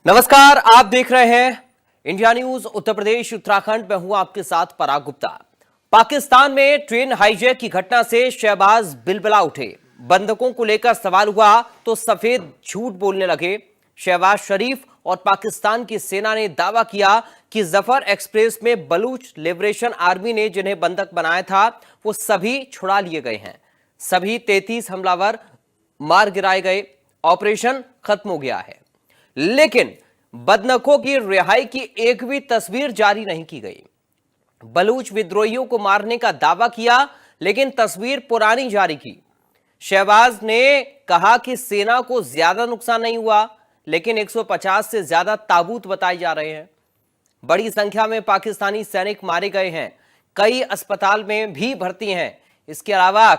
नमस्कार, आप देख रहे हैं इंडिया न्यूज उत्तर प्रदेश उत्तराखंड में हूं आपके साथ पराग गुप्ता। पाकिस्तान में ट्रेन हाईजैक की घटना से शहबाज बिलबिला उठे। बंधकों को लेकर सवाल हुआ तो सफेद झूठ बोलने लगे। शहबाज शरीफ और पाकिस्तान की सेना ने दावा किया कि जफर एक्सप्रेस में बलूच लिबरेशन आर्मी ने जिन्हें बंधक बनाया था वो सभी छुड़ा लिए गए हैं। सभी 33 हमलावर मार गिराए गए। ऑपरेशन खत्म हो गया है, लेकिन बदनखों की रिहाई की एक भी तस्वीर जारी नहीं की गई। बलूच विद्रोहियों को मारने का दावा किया, लेकिन तस्वीर पुरानी जारी की। शहबाज ने कहा कि सेना को ज्यादा नुकसान नहीं हुआ, लेकिन 150 से ज्यादा ताबूत बताए जा रहे हैं। बड़ी संख्या में पाकिस्तानी सैनिक मारे गए हैं, कई अस्पताल में भी भर्ती हैं। इसके अलावा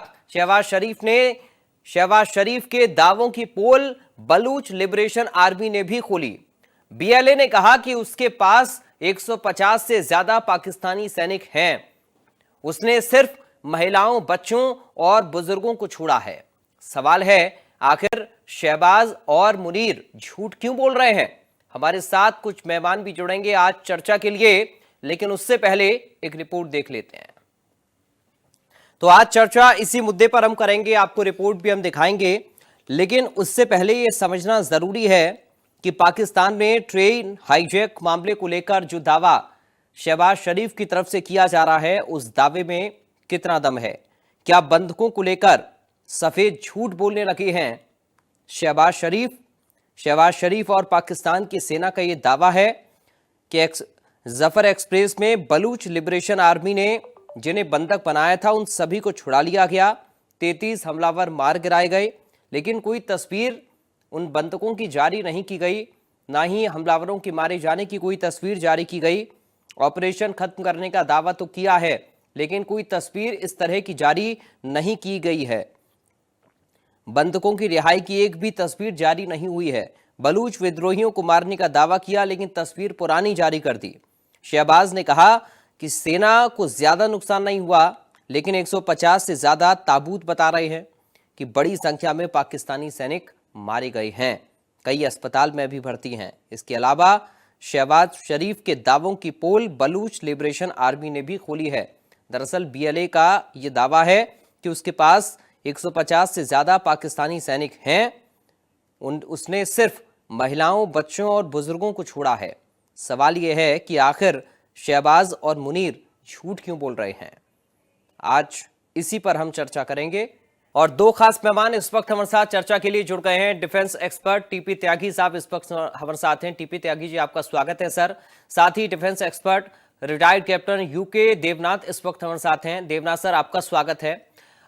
शहबाज शरीफ के दावों की पोल बलूच लिबरेशन आर्मी ने भी खोली। बीएलए ने कहा कि उसके पास 150 से ज्यादा पाकिस्तानी सैनिक हैं। उसने सिर्फ महिलाओं, बच्चों और बुजुर्गों को छोड़ा है। सवाल है, आखिर शहबाज और मुनीर झूठ क्यों बोल रहे हैं? हमारे साथ कुछ मेहमान भी जुड़ेंगे आज चर्चा के लिए, लेकिन उससे पहले एक रिपोर्ट देख लेते हैं। तो आज चर्चा इसी मुद्दे पर हम करेंगे, आपको रिपोर्ट भी हम दिखाएंगे, लेकिन उससे पहले यह समझना जरूरी है कि पाकिस्तान में ट्रेन हाईजैक मामले को लेकर जो दावा शहबाज शरीफ की तरफ से किया जा रहा है, उस दावे में कितना दम है? क्या बंधकों को लेकर सफेद झूठ बोलने लगे हैं शहबाज शरीफ और पाकिस्तान की सेना का यह दावा है कि जफर एक्सप्रेस में बलूच लिबरेशन आर्मी ने जिन्हें बंधक बनाया था उन सभी को छुड़ा लिया गया। 33 हमलावर मार गिराए गए, लेकिन कोई तस्वीर उन बंधकों की जारी नहीं की गई, ना ही हमलावरों के मारे जाने की कोई तस्वीर जारी की गई। ऑपरेशन खत्म करने का दावा तो किया है, लेकिन कोई तस्वीर इस तरह की जारी नहीं की गई है। बंधकों की रिहाई की एक भी तस्वीर जारी नहीं हुई है। बलूच विद्रोहियों को मारने का दावा किया, लेकिन तस्वीर पुरानी जारी कर दी। शहबाज ने कहा कि सेना को ज्यादा नुकसान नहीं हुआ, लेकिन 150 से ज्यादा ताबूत बता रहे हैं कि बड़ी संख्या में पाकिस्तानी सैनिक मारे गए हैं, कई अस्पताल में भी भर्ती हैं। इसके अलावा शहबाज शरीफ के दावों की पोल बलूच लिबरेशन आर्मी ने भी खोली है। दरअसल बीएलए का यह दावा है कि उसके पास 150 से ज्यादा पाकिस्तानी सैनिक हैं। उसने सिर्फ महिलाओं, बच्चों और बुजुर्गों को छोड़ा है। सवाल यह है कि आखिर शहबाज और मुनीर झूठ क्यों बोल रहे हैं? आज इसी पर हम चर्चा करेंगे और दो खास मेहमान इस वक्त हमारे साथ चर्चा के लिए जुड़ गए हैं। डिफेंस एक्सपर्ट टीपी त्यागी साहब इस वक्त हमारे साथ हैं। टीपी त्यागी जी, आपका स्वागत है सर। साथ ही defence expert retired captain UK Devnath इस वक्त हमारे साथ हैं। देवनाथ सर, आपका स्वागत है।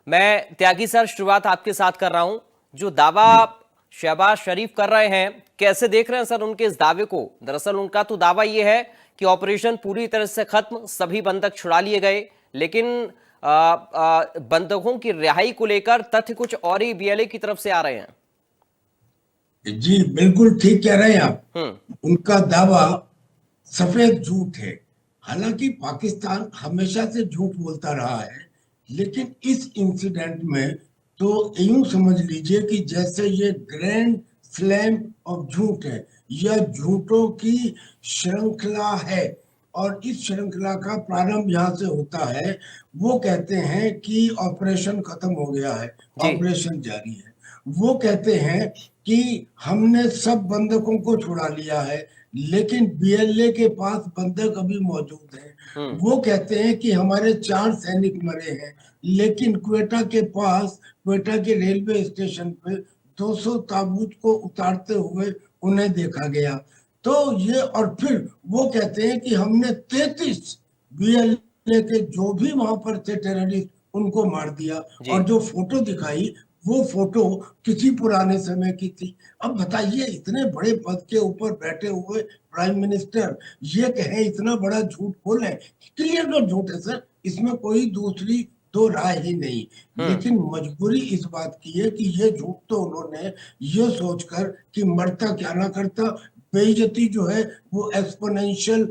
मैं त्यागी सर शुरुआत आपके साथ कर रहा हूं। जो दावा शहबाज शरीफ कर रहे हैं, कैसे देख रहे हैं सर उनके इस दावे को? दरअसल उनका तो दावा यह है कि ऑपरेशन पूरी तरह से खत्म, सभी बंधक छुड़ा लिए गए, लेकिन बंधकों की रिहाई को लेकर तथ्य कुछ और ही बीएलए की तरफ से आ रहे हैं। जी बिल्कुल ठीक कह रहे हैं आप। उनका दावा सफेद झूठ है। हालांकि पाकिस्तान हमेशा से झूठ बोलता रहा है, लेकिन इस इंसिडेंट में तो यूं समझ लीजिए कि जैसे ये ग्रैंड स्लैम ऑफ झूठ है, यह झूठों की श्रृंखला है और इस श्रृंखला का प्रारंभ यहाँ से होता है। वो कहते हैं कि ऑपरेशन खत्म हो गया है, ऑपरेशन जारी है। वो कहते हैं कि हमने सब बंधकों को छुड़ा लिया है, लेकिन बीएलए के पास बंधक अभी मौजूद हैं। वो कहते हैं कि हमारे 4 सैनिक मरे हैं, लेकिन क्वेटा के रेलवे स्टेशन पे 200 ताबूत को उतारते हुए उन्हें देखा गया। तो ये, और फिर वो कहते हैं कि हमने 33 बीएलए के जो भी वहां पर थे टेररिस्ट, उनको मार दिया। और जो फोटो दिखाई, वो फोटो किसी पुराने समय की थी। अब बताइए, इतने बड़े पद के ऊपर बैठे हुए प्राइम मिनिस्टर ये कहें इतना बड़ा झूठ बोले, क्लियर कट झूठ है सर, इसमें कोई दूसरी दो राय ही नहीं। लेकिन मजबूरी इस बात की है कि ये झूठ तो उन्होंने ये सोचकर कि मरता क्या ना करता, बेइज्जती जो है वो एक्सपोनेंशियल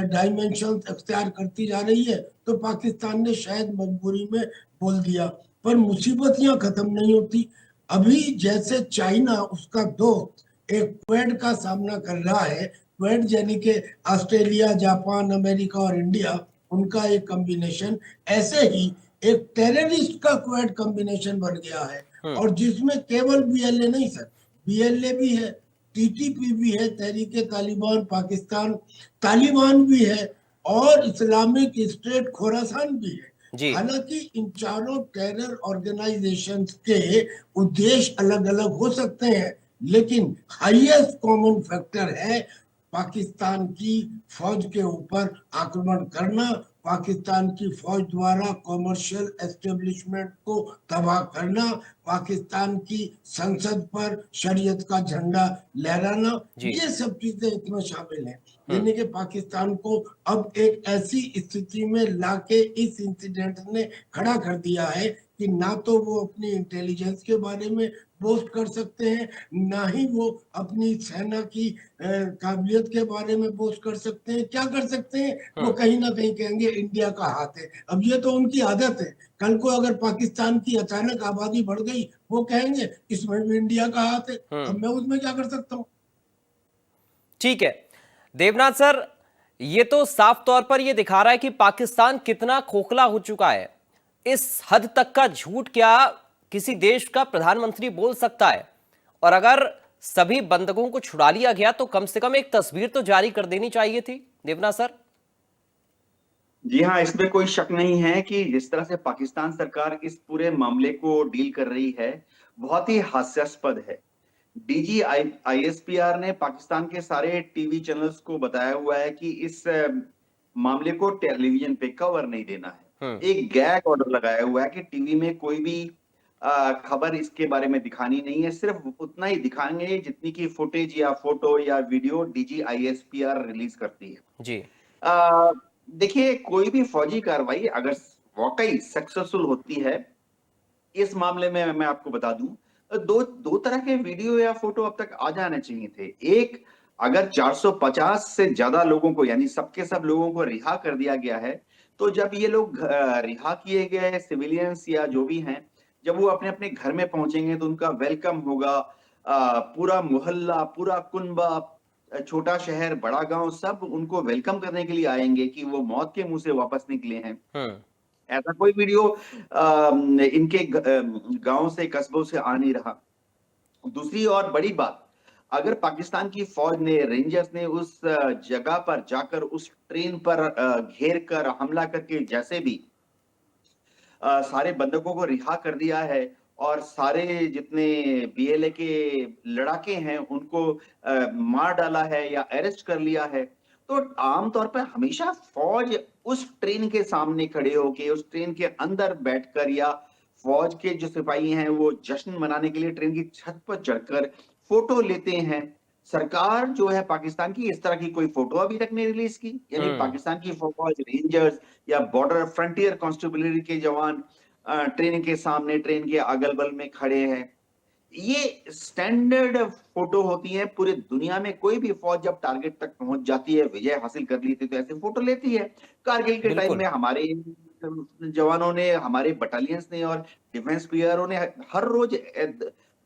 डायमेंशन अख्तियार करती जा रही है, तो पाकिस्तान ने शायद मजबूरी में बोल दिया। पर मुसीबत यहाँ खत्म नहीं होती। अभी जैसे चाइना, उसका दोस्त एक क्वेड का सामना कर रहा है। क्वेड यानी कि ऑस्ट्रेलिया, जापान, अमेरिका और इंडिया, उनका एक कॉम्बिनेशन, ऐसे ही एक टेररिस्ट का क्वेड कॉम्बिनेशन बन गया है। और जिसमें केवल बीएलए नहीं सर, बीएलए भी है, टीटीपी भी है, तहरीके तालिबान पाकिस्तान, तालिबान भी है, और इस्लामिक स्टेट खोरासान भी है। जी। हालांकि इन चारों टेरर ऑर्गेनाइजेशंस के उद्देश्य अलग अलग हो सकते हैं, लेकिन हाईएस्ट कॉमन फैक्टर है पाकिस्तान की फौज के ऊपर आक्रमण करना, पाकिस्तान की फौज द्वारा कॉमर्शियल एस्टेब्लिशमेंट को तबाह करना, पाकिस्तान की संसद पर शरीयत का झंडा लहराना, जी। ये सब चीजें इसमें शामिल हैं। यानी कि पाकिस्तान को अब एक ऐसी स्थिति में लाके इस इंसिडेंट ने खड़ा कर दिया है कि ना तो वो अपनी इंटेलिजेंस के बारे में बोस्ट कर सकते हैं, ना ही वो अपनी सेना की काबिलियत के बारे में बोस्ट कर सकते हैं। क्या कर सकते हैं? वो कहीं ना कहीं कहेंगे इंडिया का हाथ है। अब ये तो उनकी आदत है, कल को अगर पाकिस्तान की अचानक आबादी बढ़ गई, वो कहेंगे इसमें भी इंडिया का हाथ है। अब मैं उसमें क्या कर सकता हूँ? ठीक है देवनाथ सर, ये तो साफ तौर पर यह दिखा रहा है कि पाकिस्तान कितना खोखला हो चुका है। इस हद तक का झूठ क्या किसी देश का प्रधानमंत्री बोल सकता है? और अगर सभी बंधकों को छुड़ा लिया गया तो कम से कम एक तस्वीर तो जारी कर देनी चाहिए थी, देवनाथ सर। जी हाँ, इसमें कोई शक नहीं है कि जिस तरह से पाकिस्तान सरकार इस पूरे मामले को डील कर रही है, बहुत ही हास्यास्पद है। डीजी आईएसपीआर ने पाकिस्तान के सारे टीवी चैनल्स को बताया हुआ है कि इस मामले को टेलीविजन पे कवर नहीं देना है। एक गैग ऑर्डर लगाया हुआ है कि टीवी में कोई भी खबर इसके बारे में दिखानी नहीं है, सिर्फ उतना ही दिखाएंगे जितनी की फुटेज या फोटो या वीडियो डीजी आईएसपीआर रिलीज करती है। जी। देखिए, कोई भी फौजी कार्रवाई अगर वाकई सक्सेसफुल होती है, इस मामले में मैं आपको बता दूं, दो तरह के वीडियो या फोटो अब तक आ जाने चाहिए थे। एक, अगर 450 से ज्यादा लोगों को, यानी सबके सब लोगों को रिहा कर दिया गया है, तो जब ये लोग रिहा किए गए सिविलियंस या जो भी हैं, जब वो अपने अपने घर में पहुंचेंगे तो उनका वेलकम होगा। पूरा मोहल्ला, पूरा कुनबा, छोटा शहर, बड़ा गांव, सब उनको वेलकम करने के लिए आएंगे कि वो मौत के मुंह से वापस निकले हैं। ऐसा कोई वीडियो इनके गांव से, कस्बों से आ नहीं रहा। दूसरी और बड़ी बात, अगर पाकिस्तान की फौज ने, रेंजर्स ने उस जगह पर जाकर उस ट्रेन पर घेर कर हमला करके जैसे भी सारे बंधकों को रिहा कर दिया है और सारे जितने बीएलए के लड़ाके हैं उनको मार डाला है या अरेस्ट कर लिया है, तो आमतौर पर हमेशा फौज उस ट्रेन के सामने खड़े होके, उस ट्रेन के अंदर बैठकर, या फौज के जो सिपाही हैं वो जश्न मनाने के लिए ट्रेन की छत पर चढ़कर फोटो लेते हैं। सरकार जो है पाकिस्तान की, इस तरह की कोई फोटो अभी तक नहीं रिलीज की। यानी पाकिस्तान की फौज, रेंजर्स या बॉर्डर फ्रंटियर कांस्टेबलरी के जवान ट्रेन के सामने, ट्रेन के अगल बगल में खड़े हैं। ये स्टैंडर्ड फोटो होती है। पूरी दुनिया में कोई भी फौज जब टारगेट तक पहुंच जाती है, विजय हासिल कर ली थी, तो ऐसे फोटो लेती है। कारगिल के टाइम में हमारे जवानों ने, हमारे बटालियंस ने और डिफेंस पीआरओ ने हर रोज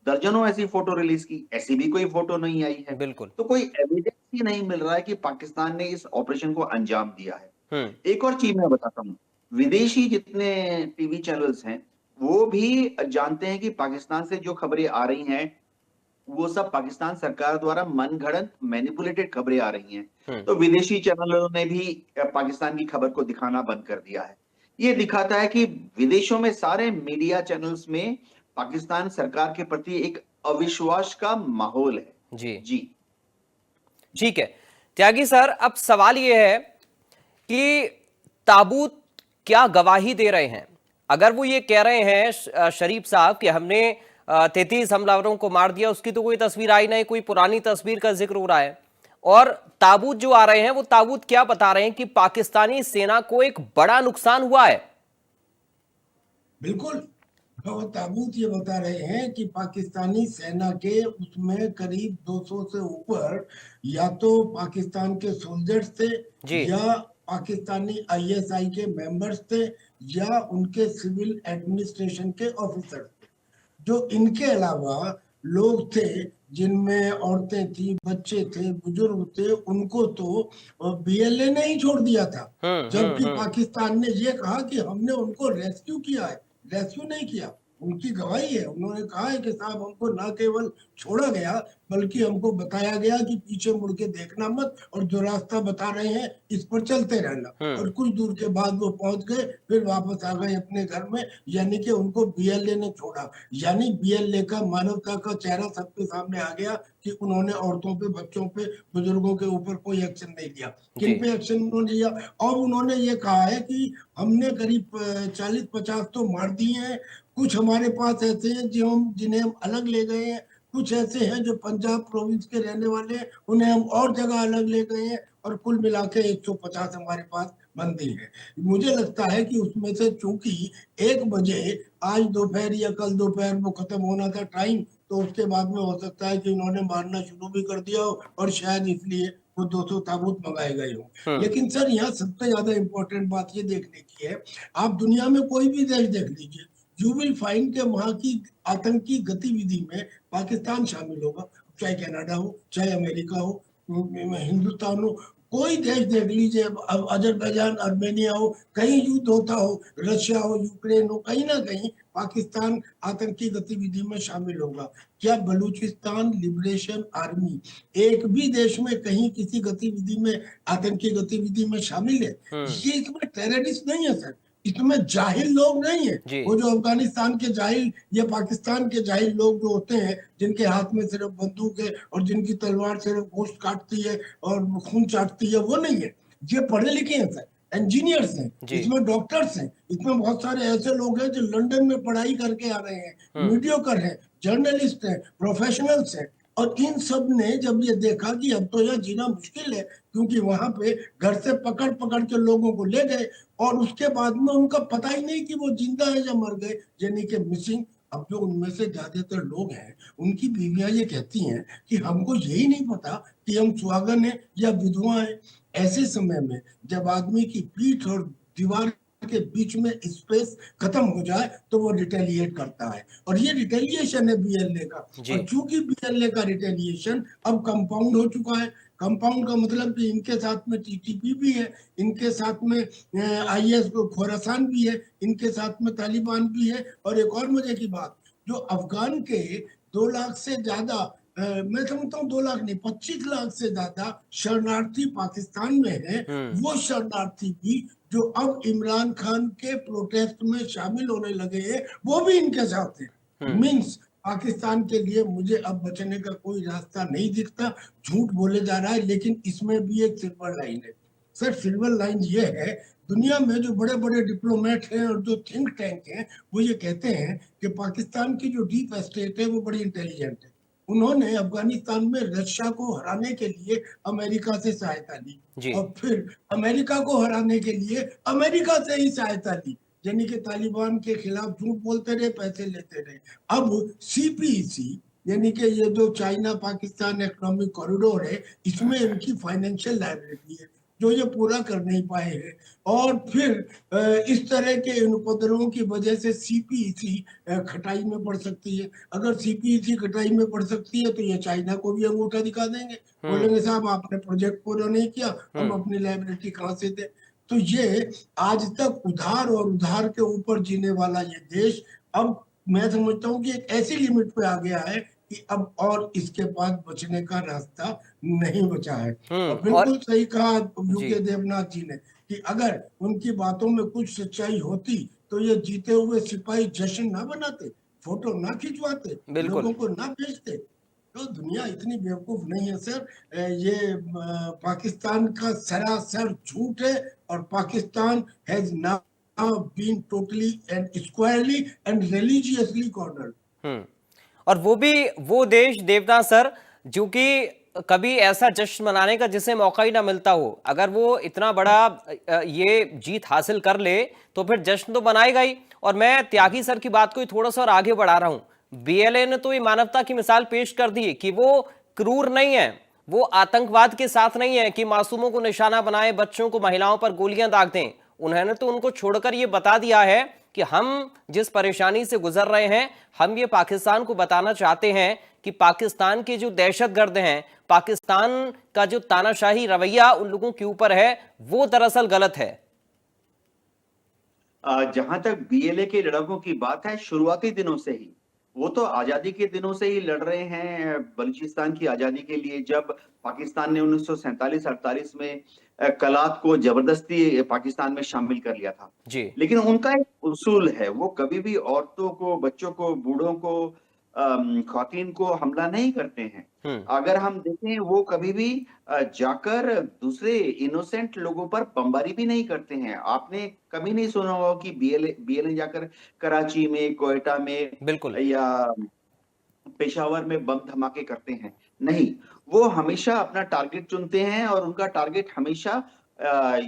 दर्जनों ऐसी फोटो रिलीज की। ऐसी भी कोई फोटो नहीं आई है। बिल्कुल। तो कोई एविडेंस ही नहीं मिल रहा है कि पाकिस्तान ने इस ऑपरेशन को अंजाम दिया है। एक और चीज मैं बताता हूँ, विदेशी जितने टीवी चैनल्स हैं वो भी जानते हैं कि पाकिस्तान से जो खबरें आ रही हैं वो सब पाकिस्तान सरकार द्वारा मनगढ़ंत, मैनिपुलेटेड खबरें आ रही हैं। तो विदेशी चैनलों ने भी पाकिस्तान की खबर को दिखाना बंद कर दिया है। ये दिखाता है कि विदेशों में सारे मीडिया चैनल्स में पाकिस्तान सरकार के प्रति एक अविश्वास का माहौल है। जी ठीक है त्यागी सर, अब सवाल यह है कि ताबूत क्या गवाही दे रहे हैं? अगर वो ये कह रहे हैं शरीफ साहब कि हमने 33 हमलावरों को मार दिया, उसकी तो कोई तस्वीर आई नहीं, कोई पुरानी तस्वीर का जिक्र हो रहा है। और ताबूत जो आ रहे हैं वो ताबूत क्या बता रहे हैं कि पाकिस्तानी सेना को एक बड़ा नुकसान हुआ है। बिल्कुल, वो ताबूत ये बता रहे हैं कि पाकिस्तानी सेना के उसमें करीब 200 से ऊपर या तो पाकिस्तान के सोल्जर्स थे, या पाकिस्तानी आईएसआई के मेंबर्स थे, या उनके सिविल एडमिनिस्ट्रेशन के ऑफिसर्स थे। जो इनके अलावा लोग थे जिनमें औरतें थी, बच्चे थे, बुजुर्ग थे, उनको तो बीएलए ने ही छोड़ दिया था। जबकि पाकिस्तान ने ये कहा कि हमने उनको रेस्क्यू किया है, रेस्क्यू नहीं किया। उनकी गवाही है, उन्होंने कहा है कि साहब हमको ना केवल छोड़ा गया बल्कि हमको बताया गया कि पीछे मुड़ के देखना मत, और जो रास्ता बता रहे हैं इस पर चलते रहना। और कुछ दूर के बाद वो पहुंच गए, फिर वापस आ गए अपने घर में। यानी कि उनको बीएलए ने छोड़ा, यानी बीएलए का मानवता का चेहरा सबके सामने आ गया कि उन्होंने औरतों पे, बच्चों पे, बुजुर्गों के ऊपर कोई एक्शन नहीं लिया। किन पे एक्शन उन्होंने लिया? और उन्होंने ये कहा है कि हमने करीब 40-50 तो मार दिए हैं, कुछ हमारे पास ऐसे हैं जो हम जिन्हें हम अलग ले गए हैं, कुछ ऐसे हैं जो पंजाब प्रोविंस के रहने वाले हैं, उन्हें हम और जगह अलग ले गए हैं, और कुल मिला के 150 हमारे पास बंदी है। मुझे लगता है कि उसमें से चूंकि 1 बजे आज दोपहर या कल दोपहर वो खत्म होना था टाइम, तो उसके बाद में हो सकता है कि उन्होंने मारना शुरू भी कर दिया हो, और शायद इसलिए वो 200 ताबूत मंगाए गए हो। लेकिन सर यहाँ सबसे ज्यादा इंपॉर्टेंट बात ये देखने की है, आप दुनिया में कोई भी देश देख लीजिए, यू विल फाइंड के वहां की आतंकी गतिविधि में पाकिस्तान शामिल होगा, चाहे कनाडा हो, चाहे अमेरिका हो, हिंदुस्तान हो, कोई देश देख लीजिए, अब अजरबैजान, अर्मेनिया हो, कहीं युद्ध होता हो, रशिया हो, यूक्रेन हो, कहीं ना कहीं पाकिस्तान आतंकी गतिविधि में शामिल होगा। क्या बलूचिस्तान लिबरेशन आर्मी एक भी देश में कहीं किसी गतिविधि में, आतंकी गतिविधि में शामिल है? ये इसमें टेररिस्ट नहीं है सर, इसमें जाहिल लोग नहीं है। वो जो अफगानिस्तान के जाहिल या पाकिस्तान के जाहिल लोग जो होते हैं, जिनके हाथ में सिर्फ बंदूक है और जिनकी तलवार सिर्फ गोश्त काटती है और खून चाटती है, वो नहीं है। ये पढ़े लिखे हैं सर, इंजीनियर्स हैं, इसमें डॉक्टर्स हैं, इसमें बहुत सारे ऐसे लोग हैं जो लंदन में पढ़ाई करके आ रहे हैं, मीडियोकर हैं, जर्नलिस्ट हैं, प्रोफेशनल्स हैं। और इन सब ने जब ये देखा कि अब तो यह जीना मुश्किल है, क्योंकि वहां पे घर से पकड़ पकड़ के लोगों को ले गए, और उसके बाद में उनका पता ही नहीं कि वो जिंदा है या मर गए, यानी कि मिसिंग। अब जो उनमें से ज्यादातर लोग हैं, उनकी बीवियां ये कहती हैं कि हमको यही नहीं पता कि हम सुहागन है या विधवा है। ऐसे समय में जब आदमी की पीठ और दीवार के बीच में स्पेस खत्म हो जाए तो वो रिटेलिएट करता है, और ये रिटेलिएशन है बीएलए का। और चूंकि बीएलए का रिटेलिएशन अब कंपाउंड हो चुका है, कंपाउंड का मतलब कि इनके साथ में टीटीपी भी है, इनके साथ में आईएस खोरासान भी है, इनके साथ में तालिबान भी है। और एक और मजे की बात, जो अफगान के 2 लाख से ज्यादा, मैं समझता हूँ 2 लाख नहीं, 25 लाख से ज्यादा शरणार्थी पाकिस्तान में है, वो शरणार्थी भी जो अब इमरान खान के प्रोटेस्ट में शामिल होने लगे हैं, वो भी इनके साथ है। मीन्स पाकिस्तान के लिए मुझे अब बचने का कोई रास्ता नहीं दिखता। झूठ बोले जा रहा है, लेकिन इसमें भी एक सिल्वर लाइन है सर। सिल्वर लाइन ये है, दुनिया में जो बड़े बड़े डिप्लोमेट हैं और जो थिंक टैंक हैं, वो ये कहते हैं कि पाकिस्तान की जो डीप स्टेट है वो बड़ी इंटेलिजेंट है। उन्होंने अफगानिस्तान में रशिया को हराने के लिए अमेरिका से सहायता ली, और फिर अमेरिका को हराने के लिए अमेरिका से ही सहायता ली, यानी कि तालिबान के खिलाफ झूठ बोलते रहे, पैसे लेते रहे। अब सीपीईसी यानी कि ये जो चाइना पाकिस्तान इकोनॉमिक कॉरिडोर है, इसमें इनकी फाइनेंशियल लायबिलिटी है जो ये पूरा कर नहीं पाए हैं। और फिर इस तरह के इन उपद्रवों की वजह से सीपीईसी खटाई में पड़ सकती है। अगर सीपीईसी खटाई में पड़ सकती है तो ये चाइना को भी अंगूठा दिखा देंगे, बोलेंगे साहब आपने प्रोजेक्ट पूरा नहीं किया, हम अपनी लायबिलिटी कहाँ से दें। तो ये आज तक उधार और उधार के ऊपर जीने वाला ये देश अब मैं समझता हूँ कि एक ऐसी लिमिट पे आ गया है कि अब और इसके बाद बचने का रास्ता नहीं बचा है। और बिल्कुल सही कहा यूके देवनाथ जी ने कि अगर उनकी बातों में कुछ सच्चाई होती तो ये जीते हुए सिपाही जश्न ना बनाते, फोटो ना खिंचवाते, लोगों को ना भेजते। तो दुनिया इतनी बेवकूफ नहीं है सर। ये पाकिस्तान का सरासर झूठ है, और Pakistan has now been totally and squarely and religiously cornered. और वो भी वो देश देवनाथ सर जो कि कभी ऐसा जश्न मनाने का जिसे मौका ही ना मिलता हो, अगर वो इतना बड़ा ये जीत हासिल कर ले तो फिर जश्न तो मनाएगा ही। और मैं त्यागी सर की बात को थोड़ा सा और आगे बढ़ा रहा हूं, बीएलए ने तो ये मानवता की मिसाल पेश कर दी कि वो क्रूर नहीं है, वो आतंकवाद के साथ नहीं है कि मासूमों को निशाना बनाए, बच्चों को, महिलाओं पर गोलियां दाग दें। उन्होंने तो उनको छोड़कर ये बता दिया है कि हम जिस परेशानी से गुजर रहे हैं, हम ये पाकिस्तान को बताना चाहते हैं कि पाकिस्तान के जो दहशतगर्द हैं, पाकिस्तान का जो तानाशाही रवैया उन लोगों के ऊपर है, वो दरअसल गलत है? जहां तक बीएलए के लड़कों की बात है, शुरुआती दिनों से ही वो तो आजादी के दिनों से ही लड़ रहे हैं बलूचिस्तान की आजादी के लिए। जब पाकिस्तान ने 1947-48 में कलात को जबरदस्ती पाकिस्तान में शामिल कर लिया था, जी। लेकिन उनका एक उसूल है, वो कभी भी औरतों को, बच्चों को, बूढ़ों को, खवातीन को हमला नहीं करते हैं। अगर हम देखें, वो कभी भी जाकर दूसरे इनोसेंट लोगों पर बमबारी भी नहीं करते हैं। आपने कभी नहीं सुना होगा कि बीएलए जाकर कराची में, क्वेटा में बिल्कुल। या पेशावर में बम धमाके करते हैं। नहीं, वो हमेशा अपना टारगेट चुनते हैं और उनका टारगेट हमेशा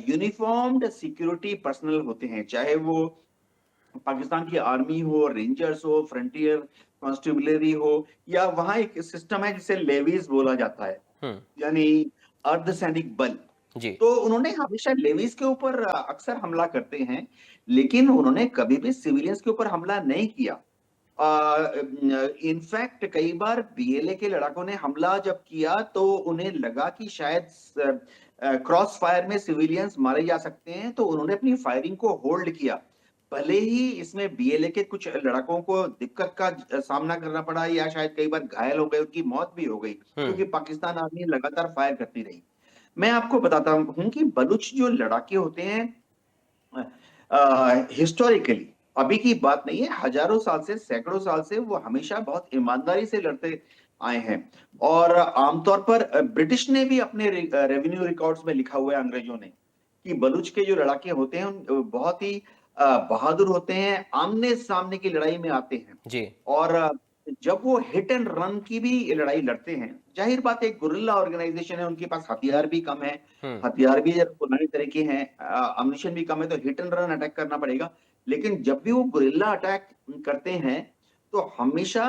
यूनिफॉर्म्ड सिक्योरिटी पर्सनल होते हैं, चाहे वो पाकिस्तान की आर्मी हो, रेंजर्स हो, फ्रंटियर कॉन्स्टेबलरी हो, या वहां एक सिस्टम है जिसे लेवीज बोला जाता है, यानी अर्धसैनिक बल। जी। तो उन्होंने हमेशा लेवीज के ऊपर अक्सर हमला करते हैं, लेकिन उन्होंने कभी भी सिविलियंस के ऊपर हमला नहीं किया। इनफैक्ट कई बार बीएलए के लड़ाकों ने हमला जब किया तो उन्हें लगा कि शायद क्रॉस फायर में सिविलियंस मारे जा सकते हैं, तो उन्होंने अपनी फायरिंग को होल्ड किया। भले ही इसमें बीएलए के कुछ लड़कों को दिक्कत का सामना करना पड़ा, या शायद कई बार घायल हो गए, उनकी मौत भी हो गई, क्योंकि पाकिस्तान आर्मी लगातार फायर करती रही। मैं आपको बताता हूं कि बलूच जो लड़ाके होते हैं, हिस्टोरिकली, अभी की बात नहीं है, हजारों साल से, सैकड़ों साल से वो हमेशा बहुत ईमानदारी से लड़ते आए हैं। और आमतौर पर ब्रिटिश ने भी अपने रेवेन्यू रिकॉर्ड्स में लिखा हुआ है, अंग्रेजों ने, कि बलूच के जो लड़ाके होते हैं बहुत ही बहादुर होते हैं, आमने सामने की लड़ाई में आते हैं। जी। और जब वो हिट एंड रन की भी लड़ाई लड़ते हैं, जाहिर बात है, गुरिल्ला ऑर्गेनाइजेशन है, उनके पास हथियार भी कम है, हथियार भी पुराने तरह के हैं, अम्युनिशन भी कम है, तो हिट एंड रन अटैक करना पड़ेगा। लेकिन जब भी वो गुरिल्ला अटैक करते हैं, तो हमेशा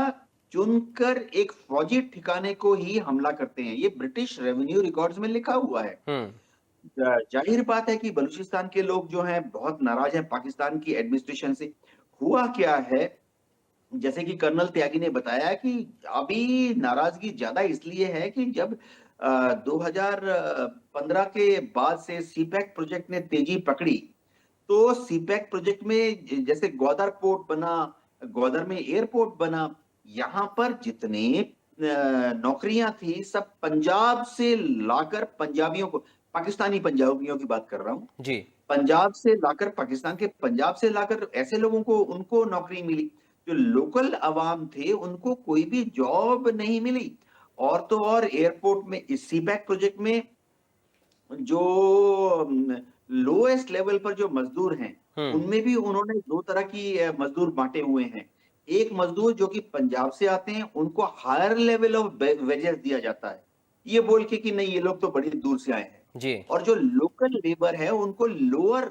चुनकर एक फौजी ठिकाने को ही हमला करते हैं। ये ब्रिटिश रेवेन्यू रिकॉर्ड्स में लिखा हुआ है। जाहिर बात है कि बलूचिस्तान के लोग जो हैं बहुत नाराज हैं पाकिस्तान की एडमिनिस्ट्रेशन से। हुआ क्या है, जैसे कि कर्नल त्यागी ने बताया, कि अभी नाराजगी ज्यादा इसलिए है कि जब 2015 के बाद से सीपैक प्रोजेक्ट ने तेजी पकड़ी, तो सीपैक प्रोजेक्ट में जैसे ग्वादर पोर्ट बना, ग्वादर में एयरपोर्ट बना, यहाँ पर जितने नौकरियां थी, सब पंजाब से लाकर पंजाबियों को, पाकिस्तानी पंजाबियों की बात कर रहा हूँ, जी। पंजाब से लाकर, पाकिस्तान के पंजाब से लाकर ऐसे लोगों को, उनको नौकरी मिली। जो लोकल अवाम थे, उनको कोई भी जॉब नहीं मिली। और तो और एयरपोर्ट में, इस सीपैक प्रोजेक्ट में जो लोएस्ट लेवल पर जो मजदूर हैं, उनमें भी उन्होंने दो तरह की मजदूर बांटे हुए हैं। एक मजदूर जो कि पंजाब से आते हैं, उनको हायर लेवल ऑफ वेजेस दिया जाता है, ये बोल के कि नहीं, ये लोग तो बड़ी दूर से आए हैं। जी। और जो लोकल लेबर है, उनको लोअर,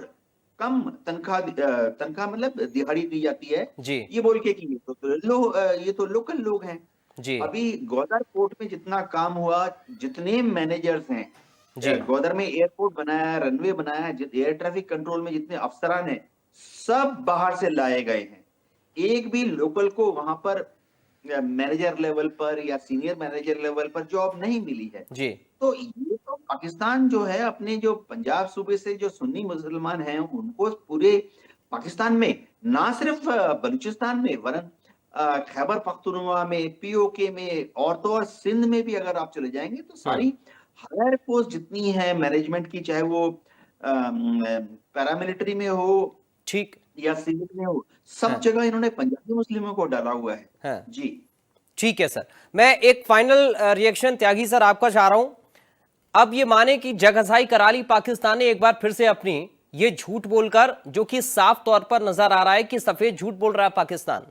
कम तनख्वाह मतलब दिहाड़ी दी जाती है, जी। ये बोल के कि ये तो लोकल लोग हैं। जी। अभी ग्वादर पोर्ट में जितना काम हुआ, जितने मैनेजर्स हैं, जी। ग्वादर में एयरपोर्ट बनाया, रनवे बनाया, एयर ट्रैफिक कंट्रोल में जितने अफसरान हैं, सब बाहर से लाए गए हैं। एक भी लोकल को वहां पर मैनेजर लेवल पर या सीनियर मैनेजर लेवल पर जॉब नहीं मिली है। जी। तो ये तो पाकिस्तान जो है, अपने जो पंजाब सूबे से जो सुन्नी मुसलमान हैं, उनको पूरे पाकिस्तान में, ना सिर्फ बलूचिस्तान में, वरन खैबर पख्तूनख्वा में, पीओके में, और तो और सिंध में भी अगर आप चले जाएंगे, तो सारी हायर पोस्ट जितनी है मैनेजमेंट की, चाहे वो पैरामिलिट्री में हो ठीक। या सिविल में हो, सब जगह इन्होंने पंजाबी मुस्लिमों को डाला हुआ है। जी ठीक है सर, मैं एक फाइनल रिएक्शन त्यागी सर आपका चाह रहा हूं। अब ये माने कि जगहसाई करा ली पाकिस्तान ने एक बार फिर से अपनी, ये झूठ बोलकर, जो कि साफ तौर पर नजर आ रहा है कि सफेद झूठ बोल रहा है पाकिस्तान।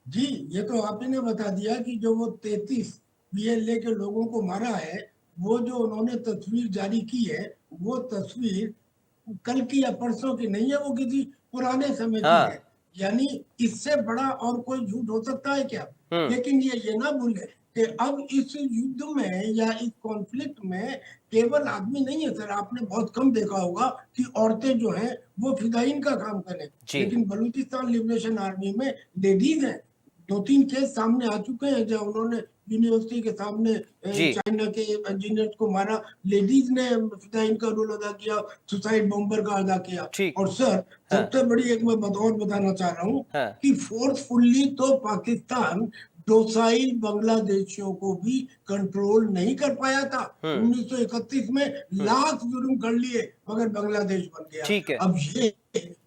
जी, ये तो आप ही ने बता दिया कि जो वो 33 बीएलए के लोगों को मारा है, वो जो उन्होंने तस्वीर जारी की है, वो तस्वीर कल की या परसों की नहीं है, वो किसी पुराने समय की है। यानी इससे बड़ा और कोई झूठ हो सकता है क्या? लेकिन ये ना भूले कि अब इस युद्ध में या इस कॉन्फ्लिक्ट में केवल आदमी नहीं है सर। आपने बहुत कम देखा होगा कि औरतें जो हैं वो फिदायीन का काम करें, लेकिन बलूचिस्तान लिबरेशन आर्मी में लेडीज हैं, 2-3 केस सामने आ चुके हैं जब उन्होंने यूनिवर्सिटी के सामने जी चाइना के इंजीनियर्स को मारा, लेडीज ने फिदाइन का रोल अदा किया, सुसाइड बॉम्बर का अदा किया। ठीक। और सर हाँ सबसे बड़ी एक मैं और बताना चाह रहा हूँ हाँ कि फोर्सफुल्ली तो पाकिस्तान डोसाइल बांग्लादेशियों को भी कंट्रोल नहीं कर पाया था। 1931 में लाख जुर्म कर लिए मगर बांग्लादेश बन गया। ठीक है। अब ये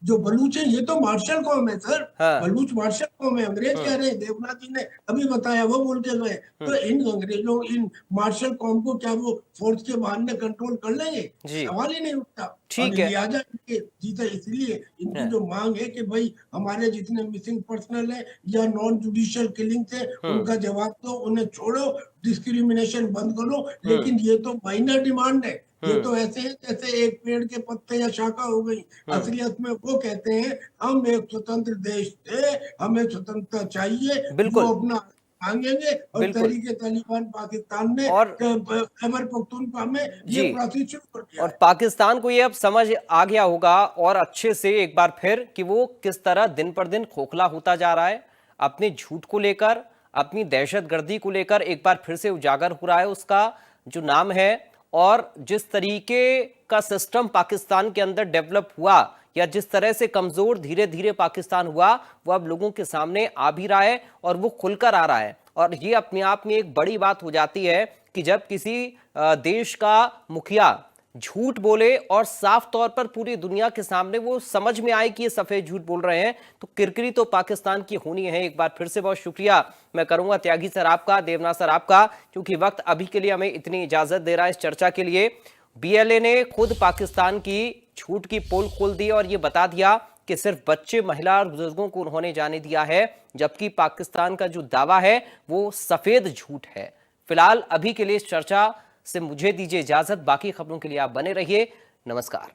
जो बलूच है ये तो मार्शल कौम है सर, हाँ बलूच मार्शल कौम है। अंग्रेज कह रहे हैं, देवनाथ जी ने अभी बताया, वो बोल के गए। तो इन अंग्रेजों, इन मार्शल कौम को क्या वो फोर्स के बहाने कंट्रोल कर लेंगे? जी सवाल ही नहीं उठता। और ठीक है। लिहाजा इनके जीते, इसलिए इनकी हाँ, जो मांग है कि भाई हमारे जितने मिसिंग पर्सनल है या नॉन जुडिशियल किलिंग थे उनका जवाब दो, उन्हें छोड़ो, डिस्क्रिमिनेशन बंद करो। लेकिन ये तो माइनर डिमांड है, ये तो ऐसे है जैसे एक पेड़ के पत्ते या शाखा हो गई। असलियत में वो कहते हैं हम एक स्वतंत्र देश थे, हमें स्वतंत्रता चाहिए, वो बिल्कुल अपना मांगेंगे। और बिल्कुल। तहरीके तालिबान पाकिस्तान ने और खैबर पख्तूनख्वा में ये जी, प्रोसेस शुरू कर दिया और है। पाकिस्तान को ये अब समझ आ गया होगा और अच्छे से एक बार फिर कि वो किस तरह दिन पर दिन खोखला होता जा रहा है, अपने झूठ को लेकर, अपनी दहशतगर्दी को लेकर एक बार फिर से उजागर हो रहा है उसका जो नाम है। और जिस तरीके का सिस्टम पाकिस्तान के अंदर डेवलप हुआ या जिस तरह से कमजोर धीरे धीरे पाकिस्तान हुआ, वो अब लोगों के सामने आ भी रहा है और वो खुलकर आ रहा है। और ये अपने आप में एक बड़ी बात हो जाती है कि जब किसी देश का मुखिया झूठ बोले और साफ तौर पर पूरी दुनिया के सामने वो समझ में आए कि ये सफेद झूठ बोल रहे हैं, तो किरकिरी तो पाकिस्तान की होनी है। एक बार फिर से बहुत शुक्रिया मैं करूंगा त्यागी सर आपका, देवनाथ सर आपका, क्योंकि वक्त अभी के लिए हमें इतनी इजाजत दे रहा है इस चर्चा के लिए। बीएलए ने खुद पाकिस्तान की झूठ की पोल खोल दी और ये बता दिया कि सिर्फ बच्चे, महिला और बुजुर्गों को उन्होंने जाने दिया है, जबकि पाकिस्तान का जो दावा है वो सफेद झूठ है। फिलहाल अभी के लिए इस चर्चा से मुझे दीजिए इजाजत, बाकी खबरों के लिए आप बने रहिए। नमस्कार।